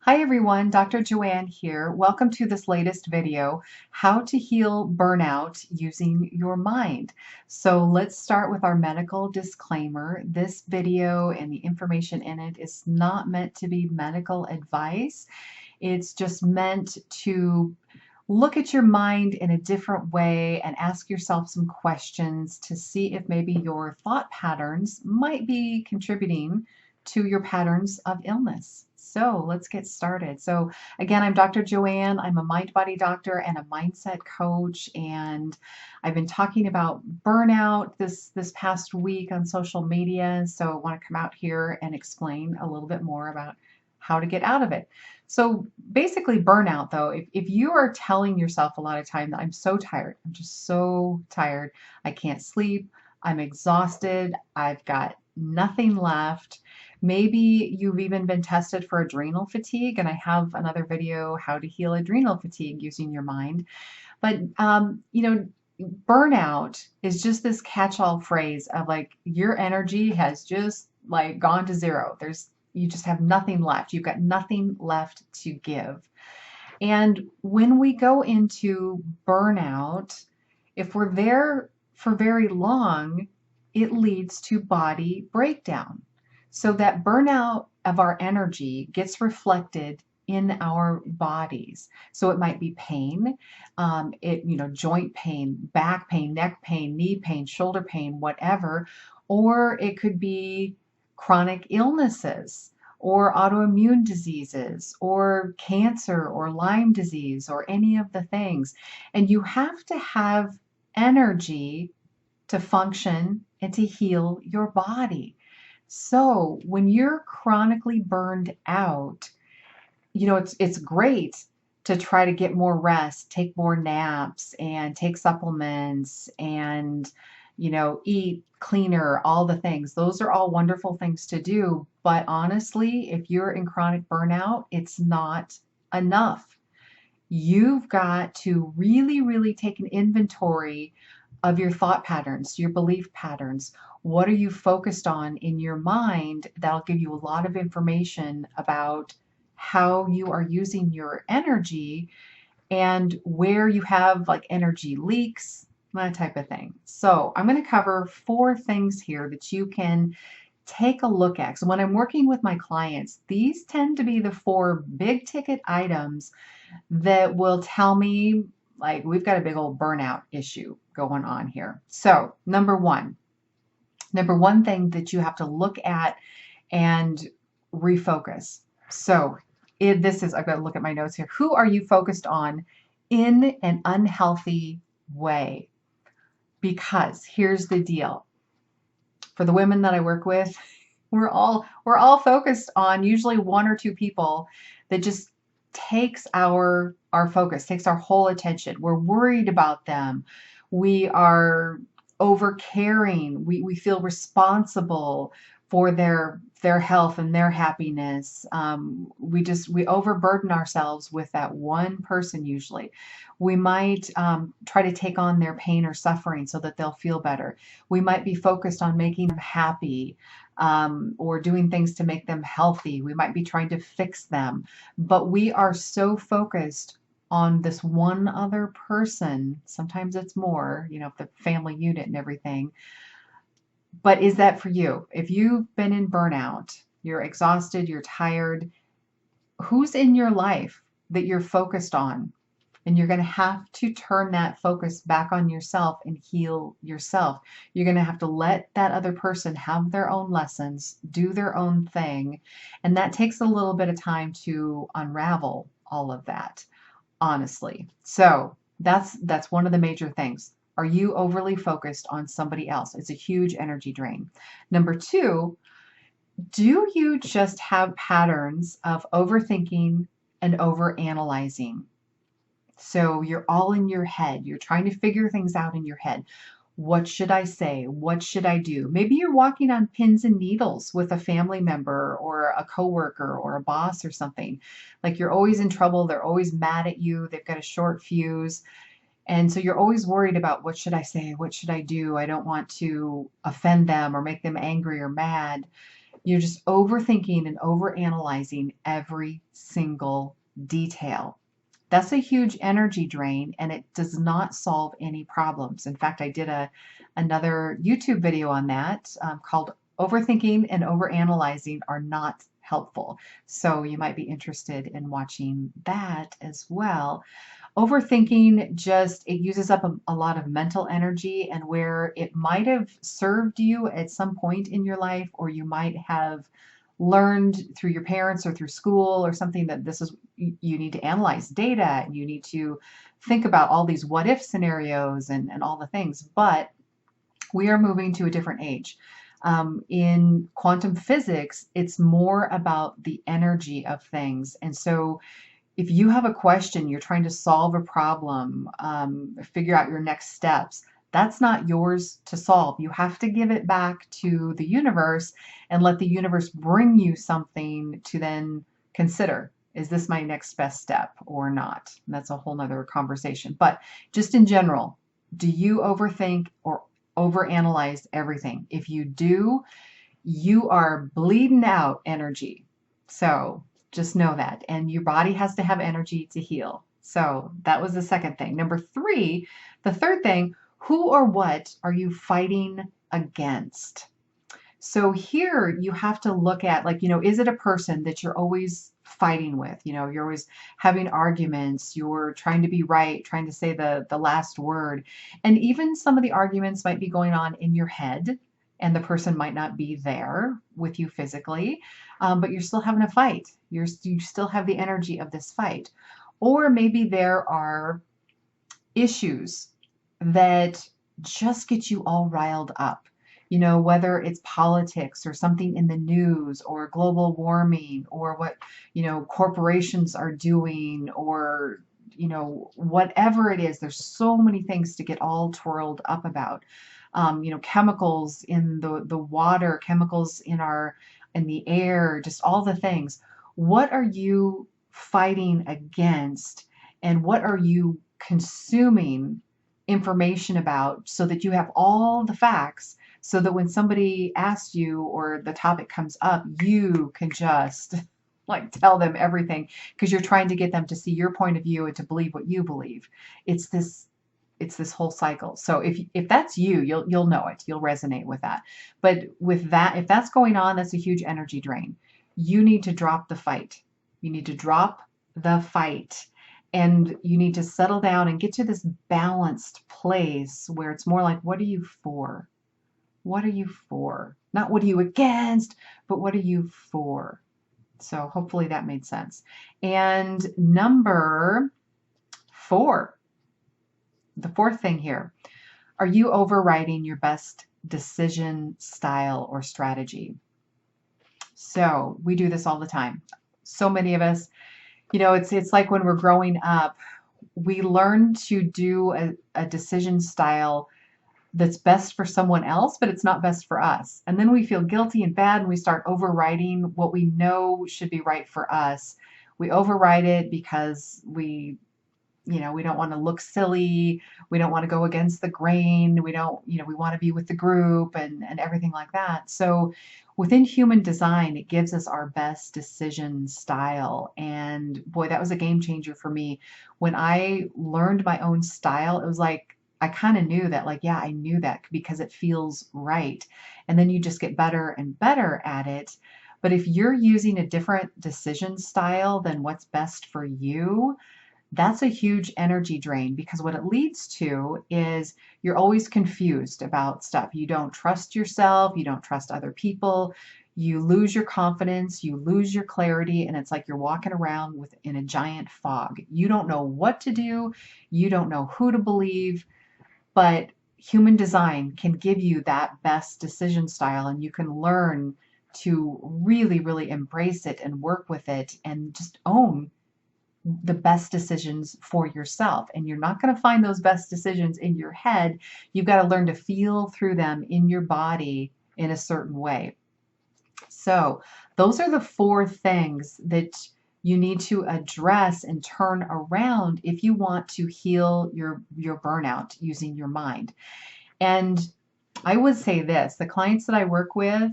Hi everyone, Dr. Joanne here. Welcome to this latest video, How to Heal Burnout Using Your Mind. So let's start with our medical disclaimer. This video and the information in it is not meant to be medical advice. It's just meant to look at your mind in a different way and ask yourself some questions to see if maybe your thought patterns might be contributing to your patterns of illness. So let's get started. So again, I'm Dr. Joanne. I'm a mind body doctor and a mindset coach, and I've been talking about burnout this past week on social media. So I want to come out here and explain a little bit more about how to get out of it. So basically burnout though, if you are telling yourself a lot of time that I'm so tired, I'm just so tired, I can't sleep, I'm exhausted, I've got nothing left. Maybe you've even been tested for adrenal fatigue, and I have another video, how to heal adrenal fatigue using your mind. But burnout is just this catch-all phrase of like your energy has just like gone to zero. You just have nothing left. You've got nothing left to give. And when we go into burnout, if we're there for very long, it leads to body breakdown. So that burnout of our energy gets reflected in our bodies. So it might be pain, joint pain, back pain, neck pain, knee pain, shoulder pain, whatever, or it could be chronic illnesses or autoimmune diseases or cancer or Lyme disease or any of the things. And you have to have energy to function and to heal your body. So when you're chronically burned out, it's great to try to get more rest, take more naps, and take supplements, and eat cleaner, all the things. Those are all wonderful things to do. But honestly, if you're in chronic burnout, it's not enough. You've got to really, really take an inventory of your thought patterns, your belief patterns. What are you focused on in your mind? That'll give you a lot of information about how you are using your energy and where you have like energy leaks, that type of thing. So I'm going to cover 4 things here that you can take a look at. So when I'm working with my clients, these tend to be the 4 big ticket items that will tell me like we've got a big old burnout issue going on here. So number one thing that you have to look at and refocus. So I've got to look at my notes here. Who are you focused on in an unhealthy way? Because here's the deal. For the women that I work with, we're all focused on usually 1 or 2 people that just takes our focus, takes our whole attention. We're worried about them. We are over caring. We feel responsible for their health and their happiness. We overburden ourselves with that one person usually. We might try to take on their pain or suffering so that they'll feel better. We might be focused on making them happy, or doing things to make them healthy. We might be trying to fix them, but we are so focused on this one other person. Sometimes it's more, the family unit and everything. But is that for you? If you've been in burnout, you're exhausted, you're tired, who's in your life that you're focused on? And you're going to have to turn that focus back on yourself and heal yourself. You're going to have to let that other person have their own lessons, do their own thing. And that takes a little bit of time to unravel all of that, honestly. So that's one of the major things. Are you overly focused on somebody else? It's a huge energy drain. Number 2, do you just have patterns of overthinking and overanalyzing? So you're all in your head. You're trying to figure things out in your head. What should I say? What should I do? Maybe you're walking on pins and needles with a family member or a coworker or a boss or something. Like you're always in trouble. They're always mad at you. They've got a short fuse. And so you're always worried about what should I say? What should I do? I don't want to offend them or make them angry or mad. You're just overthinking and overanalyzing every single detail. That's a huge energy drain and it does not solve any problems. In fact, I did another YouTube video on that called Overthinking and Overanalyzing Are Not Helpful. So you might be interested in watching that as well. Overthinking just, it uses up a lot of mental energy, and where it might have served you at some point in your life, or you might have learned through your parents or through school or something that this is, you need to analyze data and you need to think about all these what if scenarios and all the things. But we are moving to a different age. In quantum physics, it's more about the energy of things. And so if you have a question, you're trying to solve a problem, figure out your next steps, that's not yours to solve. You have to give it back to the universe and let the universe bring you something to then consider. Is this my next best step or not? And that's a whole nother conversation. But just in general, do you overthink or overanalyze everything? If you do, you are bleeding out energy. So just know that. And your body has to have energy to heal. So that was the second thing. Number three, the third thing, who or what are you fighting against? So here you have to look at, like, is it a person that you're always fighting with? You're always having arguments, you're trying to be right, trying to say the last word. And even some of the arguments might be going on in your head, and the person might not be there with you physically, but you're still having a fight. You still have the energy of this fight. Or maybe there are issues that just get you all riled up. Whether it's politics or something in the news or global warming or what, corporations are doing or, whatever it is, there's so many things to get all twirled up about. Chemicals in the water, chemicals in the air, just all the things. What are you fighting against, and what are you consuming information about so that you have all the facts, so that when somebody asks you or the topic comes up, you can just like tell them everything, because you're trying to get them to see your point of view and to believe what you believe. It's this whole cycle. So if that's you, you'll know it. You'll resonate with that. But with that, if that's going on, that's a huge energy drain. You need to drop the fight. You need to drop the fight. And you need to settle down and get to this balanced place where it's more like, what are you for? What are you for? Not what are you against, but what are you for? So hopefully that made sense. And number 4, the fourth thing here, are you overriding your best decision style or strategy? So we do this all the time. So many of us, it's like when we're growing up, we learn to do a decision style that's best for someone else, but it's not best for us. And then we feel guilty and bad, and we start overriding what we know should be right for us. We override it because we don't want to look silly. We don't want to go against the grain. We don't, we want to be with the group and everything like that. So within human design, it gives us our best decision style. And boy, that was a game changer for me. When I learned my own style, it was like, I kind of knew that, like, yeah, I knew that because it feels right. And then you just get better and better at it. But if you're using a different decision style than what's best for you, that's a huge energy drain, because what it leads to is you're always confused about stuff. You don't trust yourself. You don't trust other people. You lose your confidence. You lose your clarity. And it's like you're walking around in a giant fog. You don't know what to do. You don't know who to believe. But human design can give you that best decision style, and you can learn to really, really embrace it and work with it and just own the best decisions for yourself. And you're not going to find those best decisions in your head. You've got to learn to feel through them in your body in a certain way. So those are the 4 things that you need to address and turn around if you want to heal your burnout using your mind. And I would say this, the clients that I work with,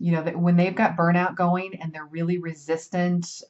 You know, that when they've got burnout going and they're really resistant,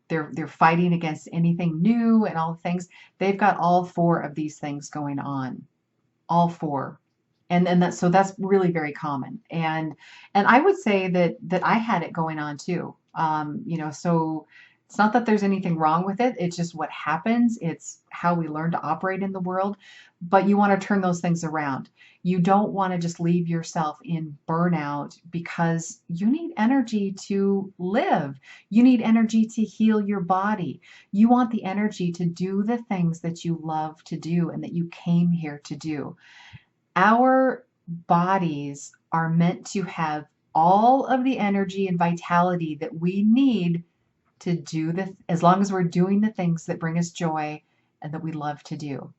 they're fighting against anything new and all the things. They've got all four of these things going on, all four. And that's so that's really very common. And I would say that I had it going on too. You know, so it's not that there's anything wrong with it. It's just what happens. It's how we learn to operate in the world. But you want to turn those things around. You don't want to just leave yourself in burnout because you need energy to live. You need energy to heal your body. You want the energy to do the things that you love to do and that you came here to do. Our bodies are meant to have all of the energy and vitality that we need to do as long as we're doing the things that bring us joy and that we love to do.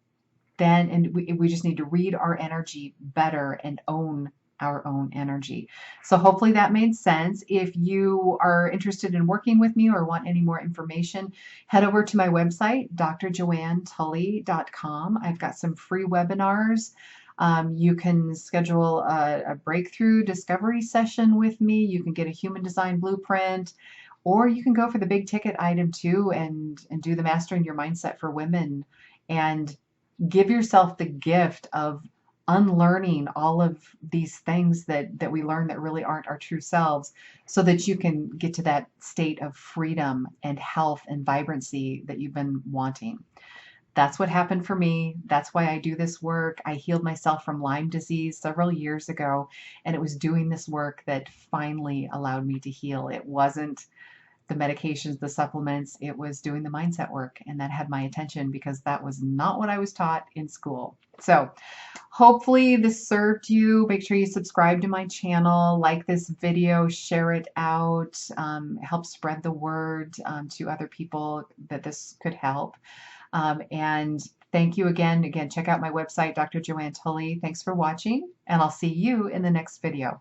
Then, and we just need to read our energy better and own our own energy. So hopefully that made sense. If you are interested in working with me or want any more information, head over to my website, drjoannetully.com. I've got some free webinars. You can schedule a breakthrough discovery session with me. You can get a human design blueprint, or you can go for the big ticket item too and do the Mastering Your Mindset for Women and give yourself the gift of unlearning all of these things that we learn that really aren't our true selves so that you can get to that state of freedom and health and vibrancy that you've been wanting. That's what happened for me. That's why I do this work. I healed myself from Lyme disease several years ago, and it was doing this work that finally allowed me to heal. It wasn't the medications, the supplements, it was doing the mindset work, and that had my attention because that was not what I was taught in school. So hopefully this served you. Make sure you subscribe to my channel, like this video, share it out, help spread the word to other people that this could help. And thank you again. Check out my website, Dr. Joanne Tully. Thanks for watching, and I'll see you in the next video.